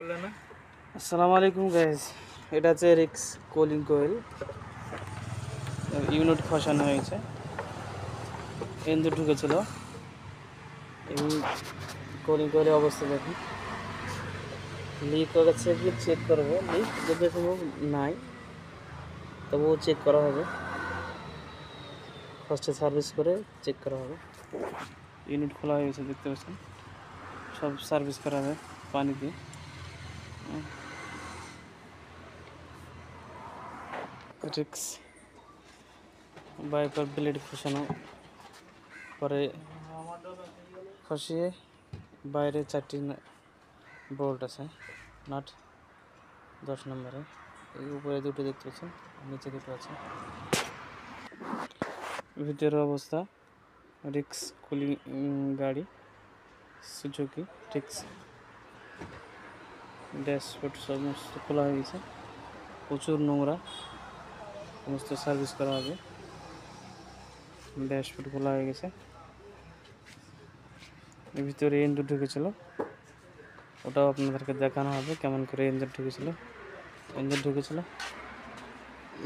আসসালামু আলাইকুম গাইস, এটা হচ্ছে রিক্স কুলিং কোয়েল ইউনিট খসানো হয়েছে। এন্ড ঢুকেছিল এবং কুলিং কোয়েলের অবস্থা দেখুন। লিক হচ্ছে কি চেক করবো, লিক যদি কোনো নাই তবুও চেক করা হবে। ফার্স্টে সার্ভিস করে চেক করা হবে। ইউনিট খোলা হয়েছে, দেখতে পাচ্ছেন। সব সার্ভিস করা হবে পানি দিয়ে। রিক্স বাইপার ব্লেড খসানো পরে খসিয়ে বাইরে 4টি বোল্ট আছে, নাট 10 নম্বরে। এই উপরে দুটো দেখতে পাচ্ছেন, নিচে দুটো আছে। ভিতরের অবস্থা রিক্স কুলিং গাড়ি সুজুকি রিক্স। ড্যাশবোর্ড সমস্ত খোলা হয়ে গেছে, প্রচুর নোংরা, সমস্ত সার্ভিস করা হবে। ড্যাশবোর্ড খোলা হয়ে গেছে। এর ভিতরে ইঞ্জিন ঢুকেছিল, ওটাও আপনাদেরকে দেখানো হবে কেমন করে ইঞ্জিন ঢুকেছিল।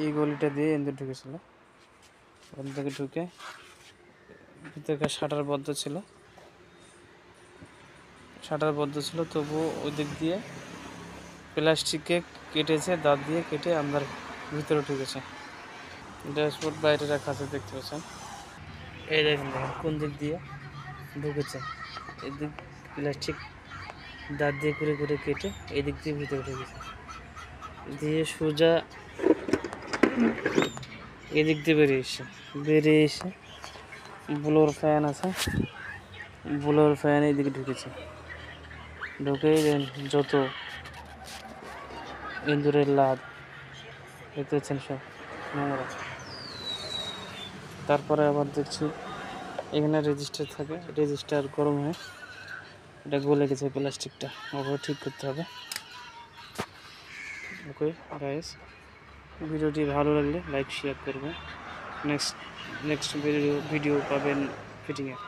এই গলিটা দিয়ে ইঞ্জিন ঢুকেছিল। ওখান থেকে ঢুকে ভিতরে শাটার বদ্ধ ছিল, তবুও ওই দিক দিয়ে প্লাস্টিকে কেটেছে, দাঁত দিয়ে কেটে আমার ভিতরে ঢুকেছে। ড্যাশবোর্ড বাইরে রাখা আছে, দেখতে পাচ্ছেন। এই দেখেন কোন দিক দিয়ে ঢুকেছে। এদিক প্লাস্টিক দাঁত দিয়ে করে করে কেটে এদিক দিয়ে ভিতরে ঢুকেছে, দিয়ে সোজা এদিক দিয়ে বেরিয়ে এসে ব্লোর ফ্যান আছে, ব্লোর ফ্যান এদিকে ঢুকেছে। ঢুকে যত ইঁদুরের লাদ দেখতে পাচ্ছেন সব নোংরা। তারপরে আবার দেখছি এখানে রেজিস্টার থাকে, রেজিস্টার গরম হয়ে এটা গলে গেছে প্লাস্টিকটা, ওগুলো ঠিক করতে হবে। ওকে গাইস, ভিডিওটি ভালো লাগলে লাইক শেয়ার করবেন। নেক্সট ভিডিও পাবেন ফিটিংয়ের।